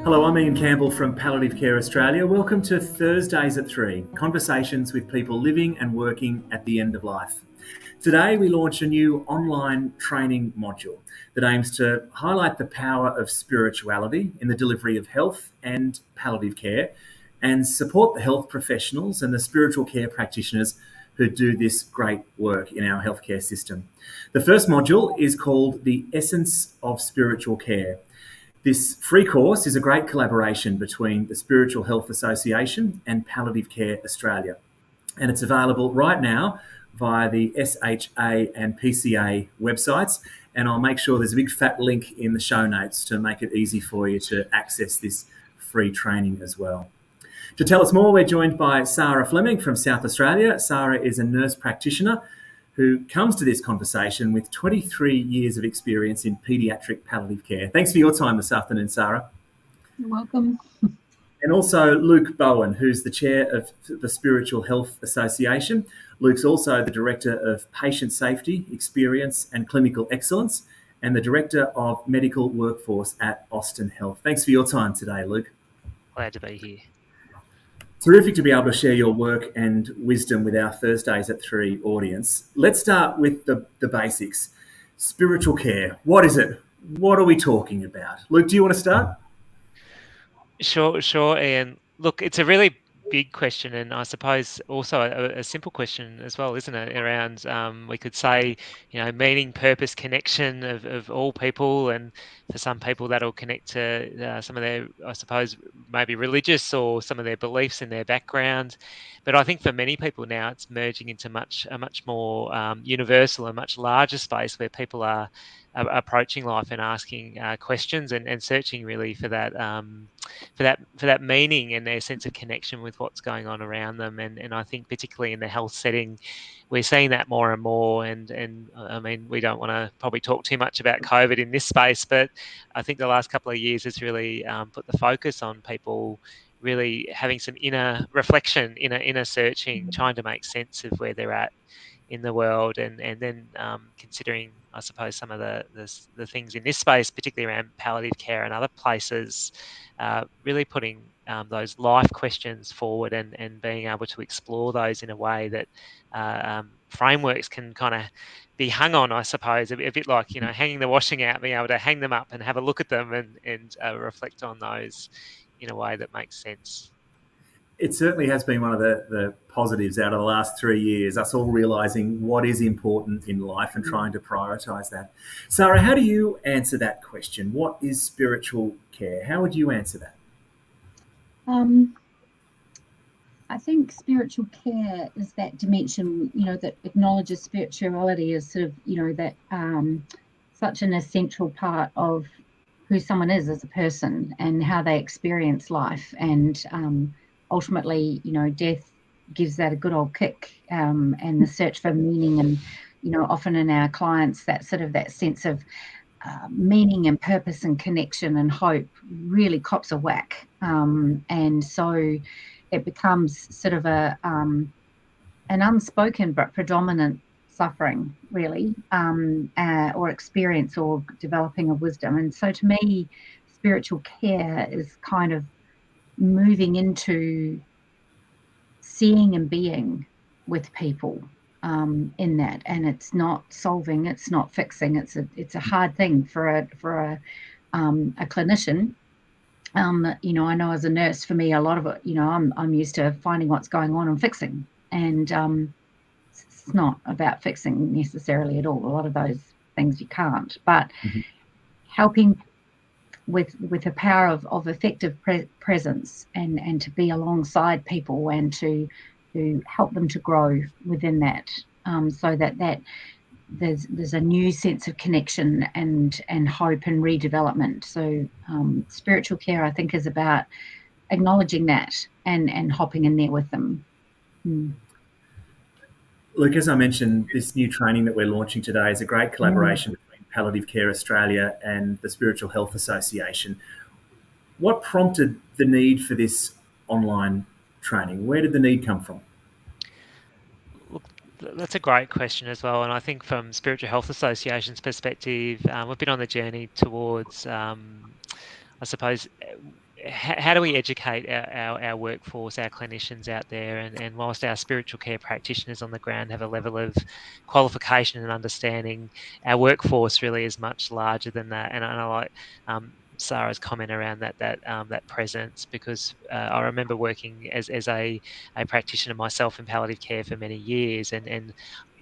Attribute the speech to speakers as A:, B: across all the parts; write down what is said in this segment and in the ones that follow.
A: Hello, I'm Ian Campbell from Palliative Care Australia. Welcome to Thursdays at 3, conversations with people living and working at the end of life. Today, we launch a new online training module that aims to highlight the power of spirituality in the delivery of health and palliative care and support the health professionals and the spiritual care practitioners who do this great work in our healthcare system. The first module is called The Essence of Spiritual Care. This free course is a great collaboration between the Spiritual Health Association and Palliative Care Australia. And it's available right now via the SHA and PCA websites. And I'll make sure there's a big fat link in the show notes to make it easy for you to access this free training as well. To tell us more, we're joined by Sarah Fleming from South Australia. Sarah is a nurse practitioner who comes to this conversation with 23 years of experience in paediatric palliative care. Thanks for your time this afternoon, Sarah.
B: You're welcome.
A: And also Luke Bowen, who's the chair of the Spiritual Health Association. Luke's also the Director of Patient Safety, Experience and Clinical Excellence and the Director of Medical Workforce at Austin Health. Thanks for your time today, Luke.
C: Glad to be here.
A: Terrific to be able to share your work and wisdom with our Thursdays at 3 audience. Let's start with the basics. Spiritual care. What is it? What are we talking about? Luke, do you want to start?
C: Sure, Ian. Look, it's a really big question, and I suppose also a simple question as well, isn't it? Around, we could say, meaning, purpose, connection of all people, and for some people that'll connect to some of their, I suppose, maybe religious or some of their beliefs in their background. But I think for many people now, it's merging into a much more universal and much larger space where people are approaching life and asking questions and searching really for that meaning and their sense of connection with what's going on around them. And I think particularly in the health setting, we're seeing that more and more. And I mean, we don't want to probably talk too much about COVID in this space, but I think the last couple of years has really put the focus on people really having some inner reflection, inner searching, trying to make sense of where they're at in the world, and then considering, I suppose, some of the things in this space, particularly around palliative care and other places, really putting those life questions forward and being able to explore those in a way that frameworks can kind of be hung on, I suppose, a bit like, hanging the washing out, being able to hang them up and have a look at them and reflect on those in a way that makes sense.
A: It certainly has been one of the positives out of the last 3 years, us all realising what is important in life and trying to prioritise that. Sarah, how do you answer that question? What is spiritual care? How would you answer that?
B: I think spiritual care is that dimension, that acknowledges spirituality as sort of, that such an essential part of who someone is as a person and how they experience life. And ultimately, death gives that a good old kick, and the search for meaning, and often in our clients, that sense of meaning and purpose and connection and hope really cops a whack, and so it becomes sort of an unspoken but predominant suffering, really, or experience, or developing of wisdom. And so to me, spiritual care is kind of moving into seeing and being with people in that, and it's not solving, it's not fixing. It's a hard thing for a clinician. I know as a nurse, for me, a lot of it, I'm used to finding what's going on and fixing, and it's not about fixing necessarily at all. A lot of those things you can't, but helping with the power of effective presence and to be alongside people and to help them to grow within that, so that there's a new sense of connection and hope and redevelopment. So spiritual care, I think, is about acknowledging that and hopping in there with them.
A: Luke, as I mentioned, this new training that we're launching today is a great collaboration between Palliative Care Australia and the Spiritual Health Association. What prompted the need for this online training? Where did the need come from?
C: Look, that's a great question as well. And I think from Spiritual Health Association's perspective, we've been on the journey towards, I suppose, how do we educate our workforce, our clinicians out there? And whilst our spiritual care practitioners on the ground have a level of qualification and understanding, our workforce really is much larger than that. And I like Sarah's comment around that presence, because I remember working as a practitioner myself in palliative care for many years, and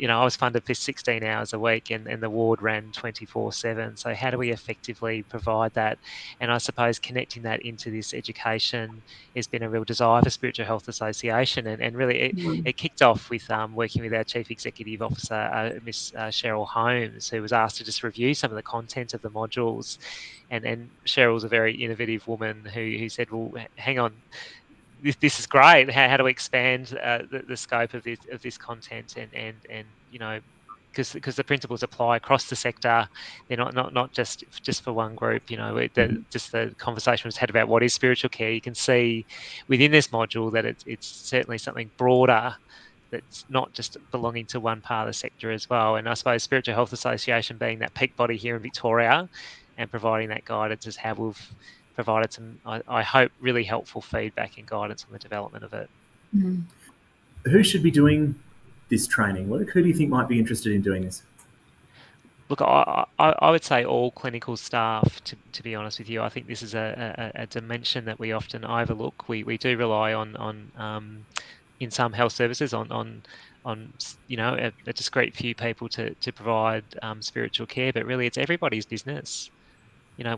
C: I was funded for 16 hours a week, and the ward ran 24/7. So how do we effectively provide that? And I suppose connecting that into this education has been a real desire for Spiritual Health Association, and really it kicked off with working with our Chief Executive Officer, Miss Cheryl Holmes, who was asked to just review some of the content of the modules. And Cheryl's a very innovative woman who said, well, hang on, this is great. How do we expand the scope of this content? And because the principles apply across the sector, they're not just for one group. Just the conversation was had about what is spiritual care. You can see within this module that it's certainly something broader, that's not just belonging to one part of the sector as well. And I suppose Spiritual Health Association being that peak body here in Victoria and providing that guidance is how we've provided some, I hope, really helpful feedback and guidance on the development of it.
A: Who should be doing this training, Luke? Who do you think might be interested in doing this?
C: Look, I would say all clinical staff, to be honest with you. I think this is a dimension that we often overlook. We do rely on in some health services on a discrete few people to provide spiritual care, but really it's everybody's business.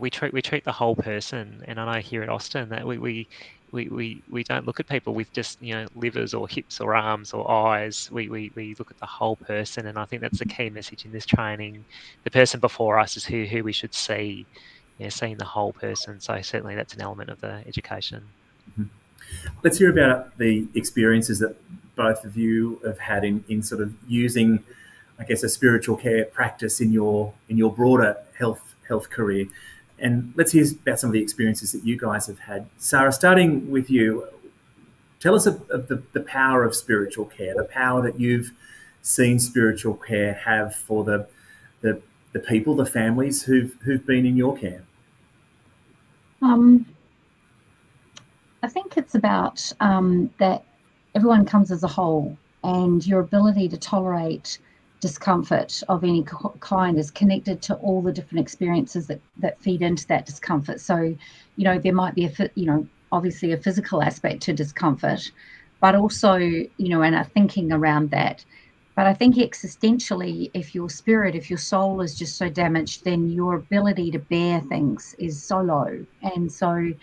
C: We treat the whole person, and I know here at Austin that we don't look at people with just livers or hips or arms or eyes. We look at the whole person, and I think that's the key message in this training. The person before us is who we should see, seeing the whole person. So certainly that's an element of the education.
A: Let's hear about the experiences that both of you have had in sort of using, I guess, a spiritual care practice in your broader health career. And let's hear about some of the experiences that you guys have had. Sarah, starting with you, tell us of the power of spiritual care, the power that you've seen spiritual care have for the people, the families who've been in your care.
B: I think it's about that everyone comes as a whole, and your ability to tolerate discomfort of any kind is connected to all the different experiences that feed into that discomfort. So, there might be obviously a physical aspect to discomfort, but also, and a thinking around that. But I think existentially, if your soul is just so damaged, then your ability to bear things is so low. And so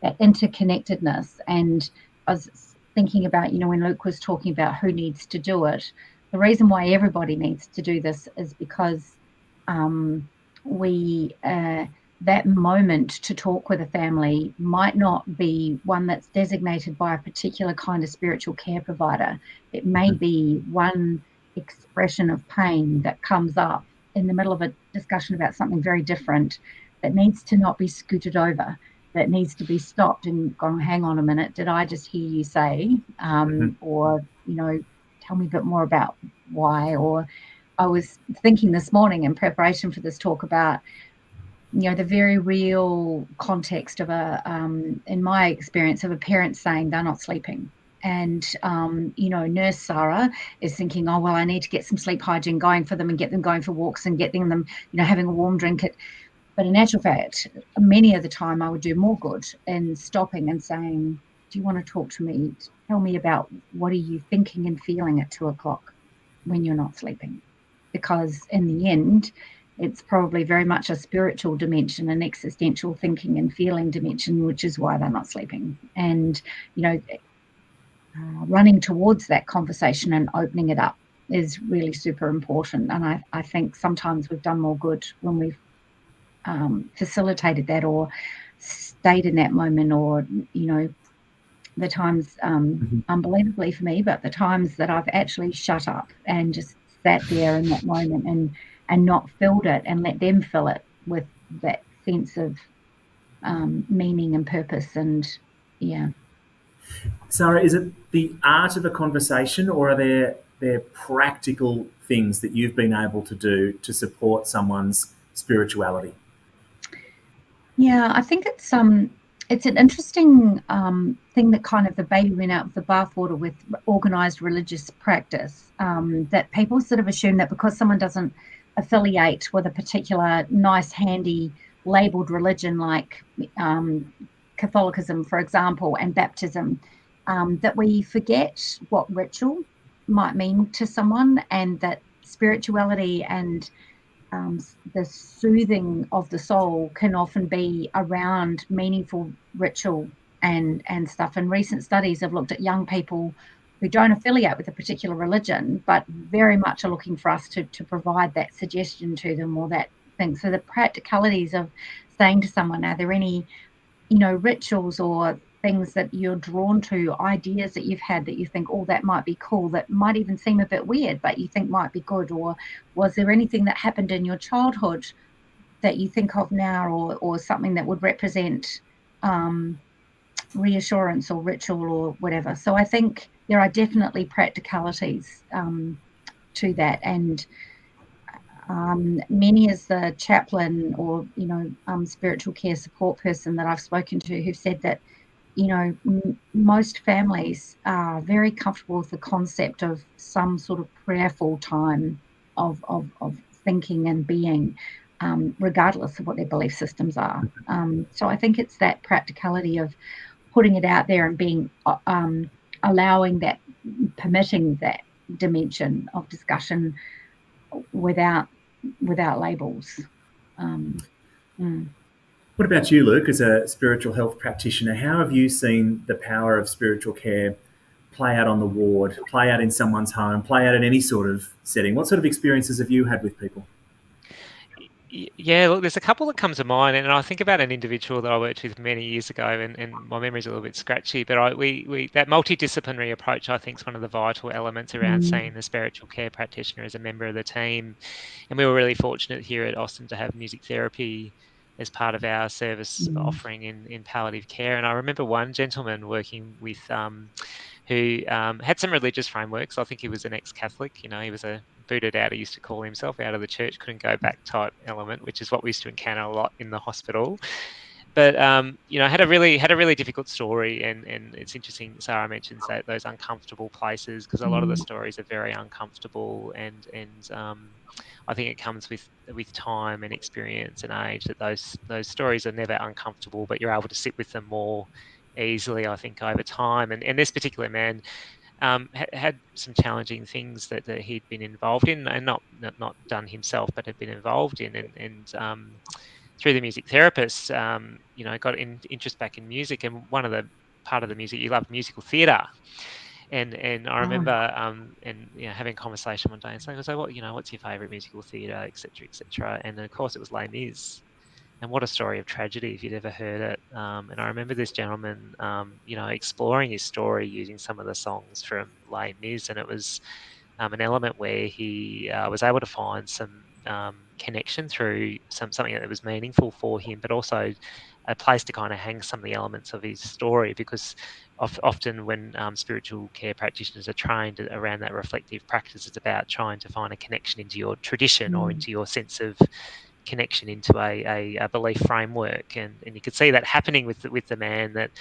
B: that interconnectedness, and I was thinking about, when Luke was talking about who needs to do it, the reason why everybody needs to do this is because that moment to talk with a family might not be one that's designated by a particular kind of spiritual care provider. It may be one expression of pain that comes up in the middle of a discussion about something very different that needs to not be scooted over, that needs to be stopped and gone, hang on a minute, did I just hear you say, or, tell me a bit more about why. Or I was thinking this morning in preparation for this talk about, the very real context of in my experience, of a parent saying they're not sleeping. And, Nurse Sarah is thinking, oh, well, I need to get some sleep hygiene going for them and get them going for walks and getting them, having a warm drink. But in actual fact, many of the time I would do more good in stopping and saying, do you want to talk to me? Tell me about what are you thinking and feeling at 2:00 when you're not sleeping? Because in the end, it's probably very much a spiritual dimension, an existential thinking and feeling dimension, which is why they're not sleeping. And, running towards that conversation and opening it up is really super important. And I think sometimes we've done more good when we've facilitated that or stayed in that moment, or, the times, unbelievably for me, but the times that I've actually shut up and just sat there in that moment and not filled it and let them fill it with that sense of meaning and purpose. And yeah.
A: Sarah, is it the art of a conversation, or are there practical things that you've been able to do to support someone's spirituality?
B: Yeah, I think it's it's an interesting thing that kind of the baby went out with the bathwater with organised religious practice, that people sort of assume that because someone doesn't affiliate with a particular nice, handy labelled religion like Catholicism, for example, and baptism, that we forget what ritual might mean to someone, and that spirituality and the soothing of the soul can often be around meaningful ritual and stuff. And recent studies have looked at young people who don't affiliate with a particular religion, but very much are looking for us to provide that suggestion to them or that thing. So the practicalities of saying to someone, are there any, rituals or things that you're drawn to, ideas that you've had that you think, oh, that might be cool, that might even seem a bit weird, but you think might be good? Or was there anything that happened in your childhood that you think of now, or something that would represent reassurance or ritual or whatever? So I think there are definitely practicalities to that. And many as the chaplain or, spiritual care support person that I've spoken to who've said that, most families are very comfortable with the concept of some sort of prayerful time of thinking and being, regardless of what their belief systems are. So I think it's that practicality of putting it out there and being, allowing that, permitting that dimension of discussion without labels.
A: What about you, Luke, as a spiritual health practitioner? How have you seen the power of spiritual care play out on the ward, play out in someone's home, play out in any sort of setting? What sort of experiences have you had with people?
C: Yeah, look, there's a couple that come to mind, and I think about an individual that I worked with many years ago, and my memory's a little bit scratchy, but we that multidisciplinary approach, I think, is one of the vital elements around seeing the spiritual care practitioner as a member of the team. And we were really fortunate here at Austin to have music therapy as part of our service offering in palliative care. And I remember one gentleman working with who had some religious frameworks. I think he was an ex-Catholic. He was a booted out, he used to call himself, out of the church, couldn't go back type element, which is what we used to encounter a lot in the hospital. But had a really difficult story, and it's interesting Sarah mentions that those uncomfortable places, because a lot of the stories are very uncomfortable, and I think it comes with time and experience and age that those stories are never uncomfortable, but you're able to sit with them more easily, I think, over time. And this particular man had some challenging things that he'd been involved in, and not done himself, but had been involved in, and through the music therapist, got interest back in music. And one of the part of the music, you loved musical theatre. And I remember having a conversation one day and saying, "So what's your favourite musical theatre, etc., etc." And of course, it was Les Mis. And what a story of tragedy, if you'd ever heard it. And I remember this gentleman, exploring his story using some of the songs from Les Mis, and it was an element where he was able to find some connection through something that was meaningful for him, but also a place to kind of hang some of the elements of his story, because often when spiritual care practitioners are trained around that reflective practice, it's about trying to find a connection into your tradition or into your sense of connection into a belief framework, and you could see that happening with the man, that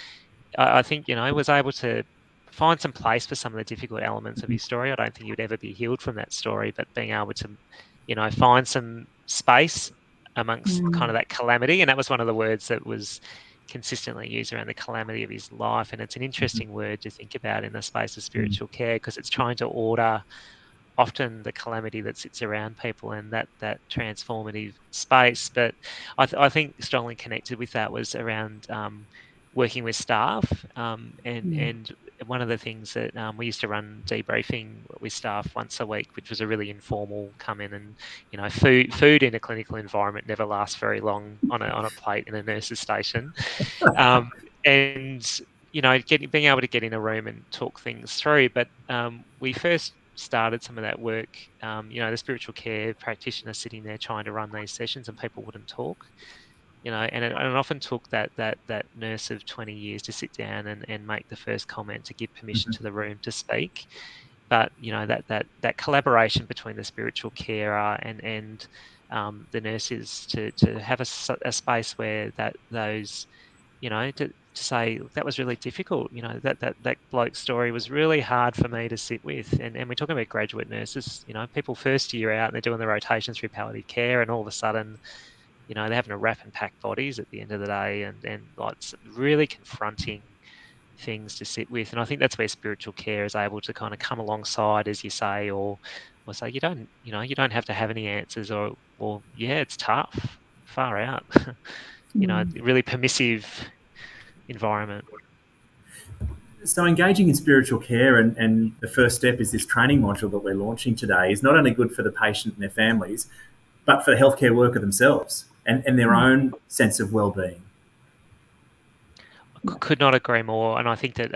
C: I think was able to find some place for some of the difficult elements of his story. I don't think he would ever be healed from that story, but being able to find some space amongst kind of that calamity. And that was one of the words that was consistently used around the calamity of his life. And it's an interesting word to think about in the space of spiritual care, because it's trying to order often the calamity that sits around people and that transformative space. But I think strongly connected with that was around working with staff, and one of the things that we used to run debriefing with staff once a week, which was a really informal come in, and food in a clinical environment never lasts very long on a plate in a nurse's station, and being able to get in a room and talk things through. But we first started some of that work, the spiritual care practitioner sitting there trying to run these sessions, and people wouldn't talk, and it often took that nurse of 20 years to sit down and make the first comment, to give permission to the room to speak. But that collaboration between the spiritual carer and the nurses to have a space where those to say that was really difficult. That bloke's story was really hard for me to sit with. And we're talking about graduate nurses, people first year out and they're doing the rotations through palliative care, and all of a sudden, they're having to wrap and pack bodies at the end of the day, and like some really confronting things to sit with. And I think that's where spiritual care is able to kind of come alongside, as you say, or say you don't have to have any answers, or yeah, it's tough, far out. Really permissive environment.
A: So engaging in spiritual care, and the first step is this training module that we're launching today, is not only good for the patient and their families, but for the healthcare worker themselves and their own sense of well-being.
C: Could not agree more. And I think that,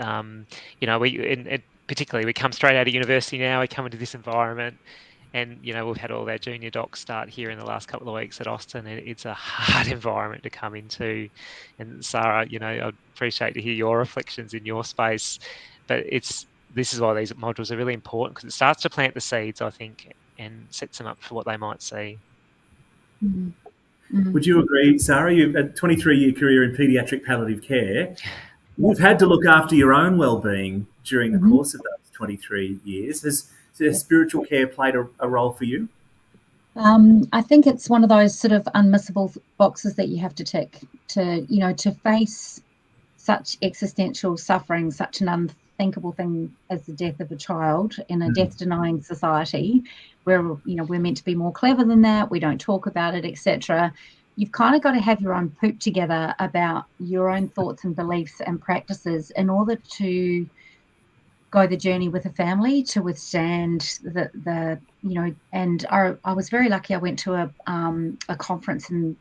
C: particularly we come straight out of university now, we come into this environment, and, we've had all our junior docs start here in the last couple of weeks at Austin, and it's a hard environment to come into. And Sarah, I'd appreciate to hear your reflections in your space, but this is why these modules are really important, because it starts to plant the seeds, I think, and sets them up for what they might see.
B: Mm-hmm. Mm-hmm.
A: Would you agree, Sarah? You've had a 23-year career in paediatric palliative care. You've had to look after your own well-being during the course of those 23 years. Has spiritual care played a role for you?
B: I think it's one of those sort of unmissable boxes that you have to tick to face such existential suffering, such an unthinkable thing as the death of a child in a death-denying society, where we're meant to be more clever than that. We don't talk about it, etc. You've kind of got to have your own poop together about your own thoughts and beliefs and practices in order to go the journey with a family, to withstand the and I was very lucky. I went to a conference in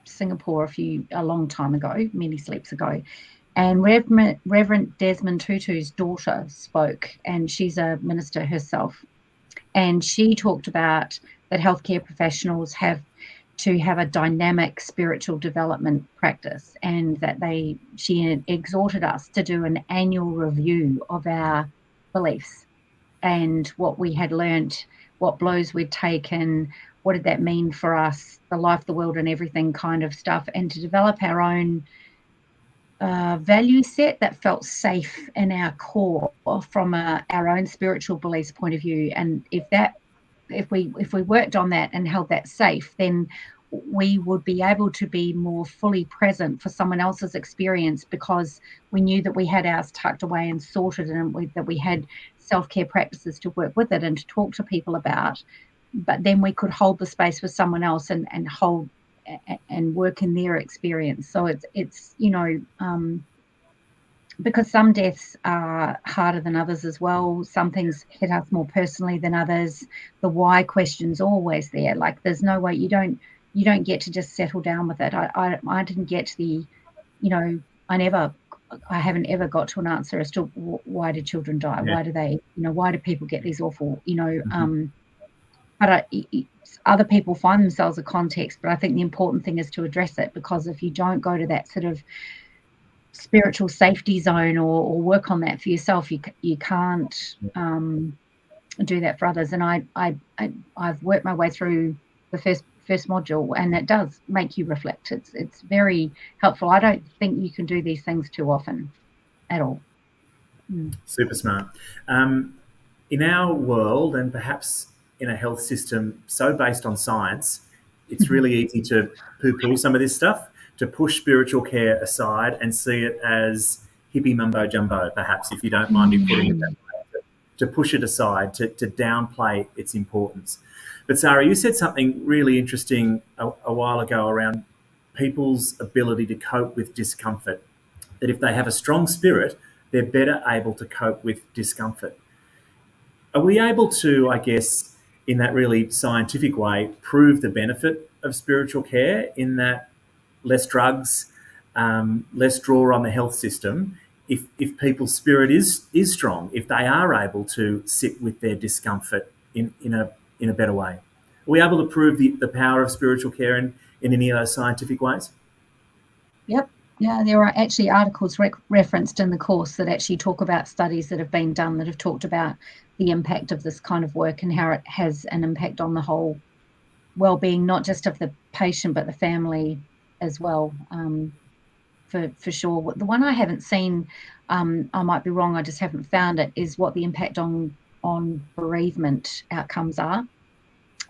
B: Singapore a long time ago, many sleeps ago, and Reverend Desmond Tutu's daughter spoke, and she's a minister herself, and she talked about that healthcare professionals have to have a dynamic spiritual development practice, and that she exhorted us to do an annual review of our beliefs and what we had learnt, what blows we'd taken, what did that mean for us, the life, the world and everything kind of stuff, and to develop our own value set that felt safe in our core from our own spiritual beliefs point of view. And if we worked on that and held that safe, then we would be able to be more fully present for someone else's experience, because we knew that we had ours tucked away and sorted, and that we had self-care practices to work with it and to talk to people about. But then we could hold the space with someone else and hold and work in their experience. So it's because some deaths are harder than others as well. Some things hit us more personally than others. The why question's always there. Like, there's no way you don't get to just settle down with it. I didn't get to the, I haven't ever got to an answer as to why do children die? Yeah. Why do they, why do people get these awful, but other people find themselves a context. But I think the important thing is to address it, because if you don't go to that sort of spiritual safety zone or work on that for yourself, you can't do that for others. And I've worked my way through the first module, and it does make you reflect. It's very helpful. I don't think you can do these things too often at all.
A: Super smart. In our world, and perhaps in a health system so based on science, it's really easy to poo-poo some of this stuff, to push spiritual care aside and see it as hippie mumbo jumbo, perhaps, if you don't mind me putting it that way, to push it aside, to downplay its importance. But Sarah, you said something really interesting a while ago around people's ability to cope with discomfort, that if they have a strong spirit, they're better able to cope with discomfort. Are we able to, I guess, in that really scientific way, prove the benefit of spiritual care, in that less drugs, less draw on the health system, if people's spirit is strong, if they are able to sit with their discomfort in a better way? Are we able to prove the power of spiritual care in any of those scientific ways?
B: Yep. Yeah, there are actually articles referenced in the course that actually talk about studies that have been done that have talked about the impact of this kind of work and how it has an impact on the whole well-being, not just of the patient, but the family as well. for sure. The one I haven't seen, I might be wrong, I just haven't found it, is what the impact on bereavement outcomes are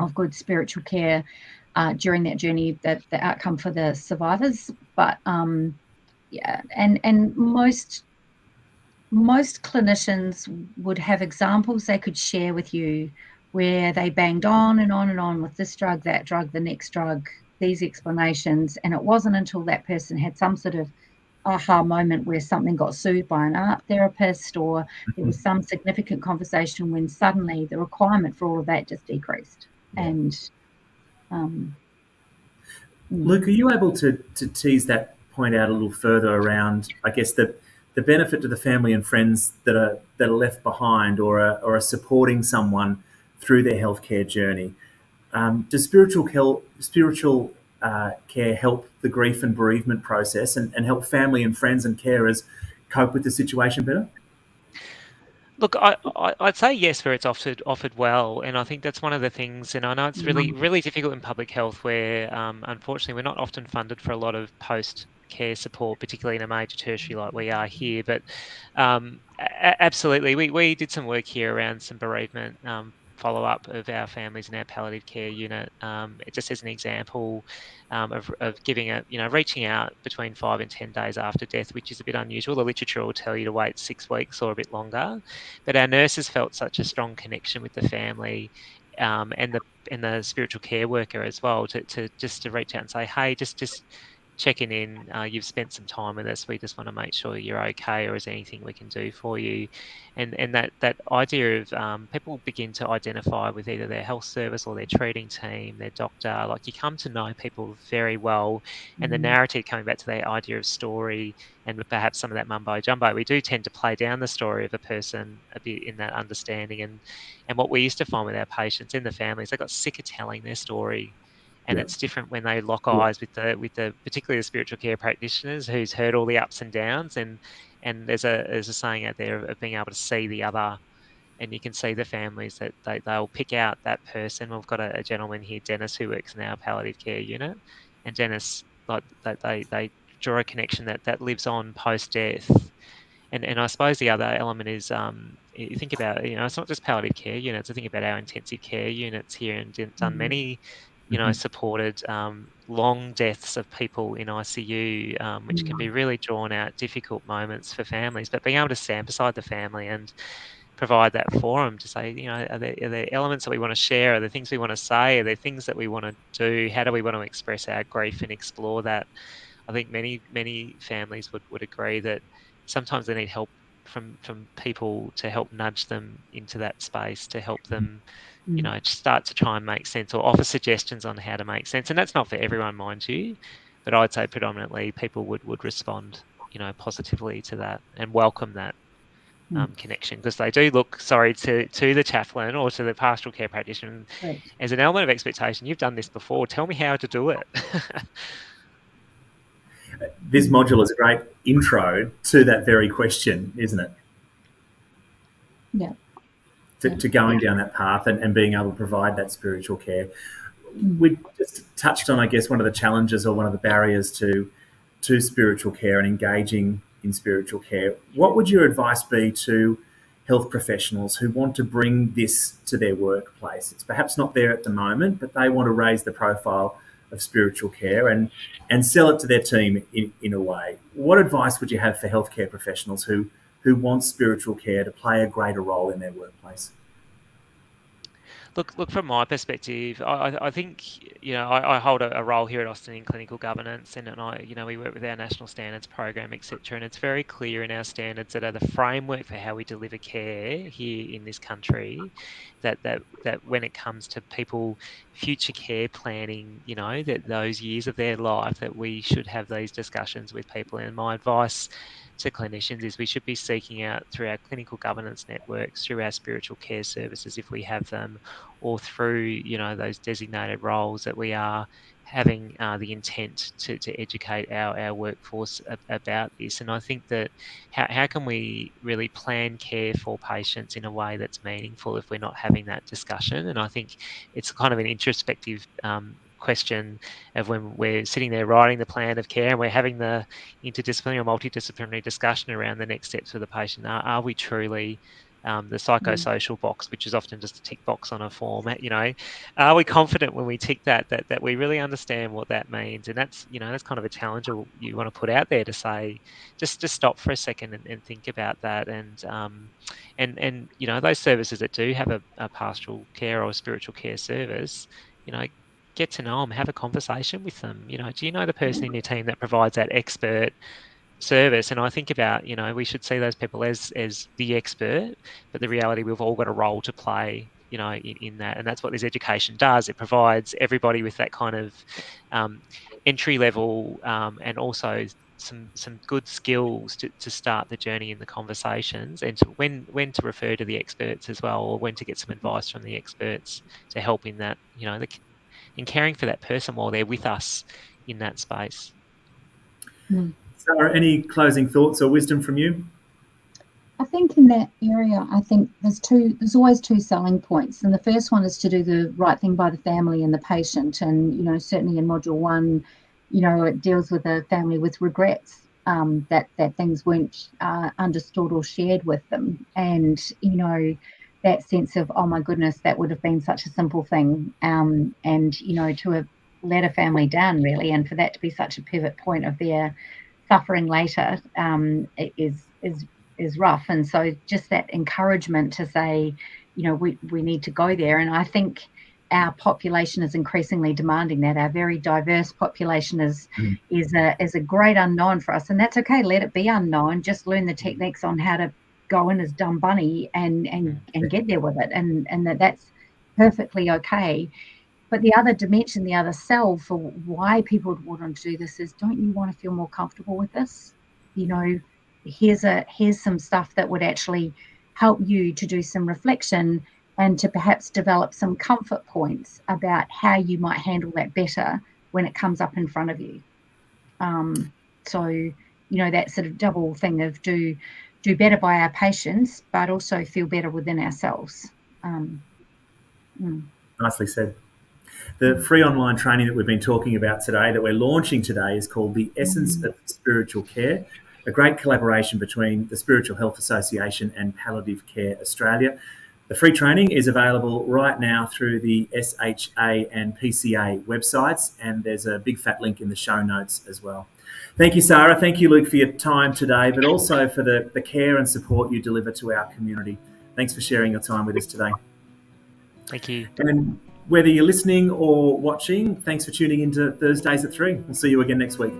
B: of good spiritual care during that journey, that the outcome for the survivors. But yeah, and most clinicians would have examples they could share with you where they banged on and on and on with this drug, that drug, the next drug, these explanations, and it wasn't until that person had some sort of aha moment where something got soothed by an art therapist, or there was some significant conversation when suddenly the requirement for all of that just decreased.
A: Yeah.
B: And
A: Luke, are you able to tease that point out a little further around, I guess, the benefit to the family and friends that are left behind or are supporting someone through their healthcare journey? Does spiritual care help the grief and bereavement process and help family and friends and carers cope with the situation better?
C: Look, I'd say yes, where it's offered well, and I think that's one of the things. And I know it's really difficult in public health, where unfortunately we're not often funded for a lot of post-care support, particularly in a major tertiary like we are here. But absolutely, we did some work here around some bereavement follow-up of our families in our palliative care unit. Just as an example of reaching out between 5 and 10 days after death, which is a bit unusual. The literature will tell you to wait 6 weeks or a bit longer, but our nurses felt such a strong connection with the family and the spiritual care worker as well, to reach out and say, hey, just checking in, you've spent some time with us, we just want to make sure you're okay, or is there anything we can do for you? And that idea of people begin to identify with either their health service or their treating team, their doctor. Like, you come to know people very well, and the narrative, coming back to that idea of story and perhaps some of that mumbo jumbo, we do tend to play down the story of a person a bit in that understanding. And what we used to find with our patients in the families, they got sick of telling their story. And it's different when they lock eyes with the particularly the spiritual care practitioners who's heard all the ups and downs, and there's a saying out there of being able to see the other, and you can see the families that they'll pick out that person. We've got a gentleman here, Dennis, who works in our palliative care unit, and Dennis, like, they draw a connection that lives on post death. And I suppose the other element is you think about, it's not just palliative care units. I think about our intensive care units here, and done many supported long deaths of people in ICU, which can be really drawn out, difficult moments for families. But being able to stand beside the family and provide that forum to say, are there elements that we want to share? Are there things we want to say? Are there things that we want to do? How do we want to express our grief and explore that? I think many families would agree that sometimes they need help from people to help nudge them into that space, to help them start to try and make sense, or offer suggestions on how to make sense. And that's not for everyone, mind you, but I'd say predominantly people would respond, positively to that and welcome that connection, because they do look, to the chaplain or to the pastoral care practitioner as an element of expectation. You've done this before. Tell me how to do it.
A: This module is a great intro to that very question, isn't it?
B: Yeah.
A: To going down that path and being able to provide that spiritual care. We just touched on, I guess, one of the challenges or one of the barriers to spiritual care and engaging in spiritual care. What would your advice be to health professionals who want to bring this to their workplace? It's perhaps not there at the moment, but they want to raise the profile of spiritual care and sell it to their team in a way. What advice would you have for healthcare professionals who want spiritual care to play a greater role in their workplace?
C: Look, from my perspective, I think, I hold a role here at Austin in clinical governance, and we work with our national standards program, etc. And it's very clear in our standards that are the framework for how we deliver care here in this country, that when it comes to people future care planning, that those years of their life, that we should have these discussions with people. And my advice to clinicians is we should be seeking out through our clinical governance networks, through our spiritual care services if we have them, or through those designated roles, that we are having the intent to educate our workforce about this. And I think that how can we really plan care for patients in a way that's meaningful if we're not having that discussion? And I think it's kind of an introspective question of when we're sitting there writing the plan of care and we're having the interdisciplinary or multidisciplinary discussion around the next steps for the patient. Are we truly the psychosocial box, which is often just a tick box on a form, are we confident when we tick that we really understand what that means? And that's, that's kind of a challenge you want to put out there to say, just stop for a second and think about that. And those services that do have a pastoral care or a spiritual care service, get to know them, have a conversation with them. Do you know the person in your team that provides that expert service? And I think about, we should see those people as the expert, but the reality, we've all got a role to play, in that. And that's what this education does. It provides everybody with that kind of entry level and also some good skills to start the journey in the conversations, and to when to refer to the experts as well, or when to get some advice from the experts to help in that, in caring for that person while they're with us in that space.
A: Sarah, any closing thoughts or wisdom from you?
B: I think in that area, there's always two selling points. And the first one is to do the right thing by the family and the patient. And, certainly in Module 1, it deals with a family with regrets that things weren't understood or shared with them. And, that sense of, oh my goodness, that would have been such a simple thing. And, to have let a family down really, and for that to be such a pivot point of their suffering later is rough. And so just that encouragement to say, we need to go there. And I think our population is increasingly demanding that. Our very diverse population is a great unknown for us, and that's okay. Let it be unknown. Just learn the techniques on how to go in as dumb bunny and get there with it, and that's perfectly okay. But the other dimension, the other cell for why people would want to do this is, don't you want to feel more comfortable with this? Here's some stuff that would actually help you to do some reflection and to perhaps develop some comfort points about how you might handle that better when it comes up in front of you. So, that sort of double thing of do better by our patients, but also feel better within ourselves.
A: Nicely said. The free online training that we've been talking about today, that we're launching today, is called The Essence of Spiritual Care, a great collaboration between the Spiritual Health Association and Palliative Care Australia. The free training is available right now through the SHA and PCA websites, and there's a big fat link in the show notes as well. Thank you, Sarah. Thank you, Luke, for your time today, but also for the care and support you deliver to our community. Thanks for sharing your time with us today.
C: Thank you.
A: And whether you're listening or watching, thanks for tuning into Thursdays at 3. We'll see you again next week.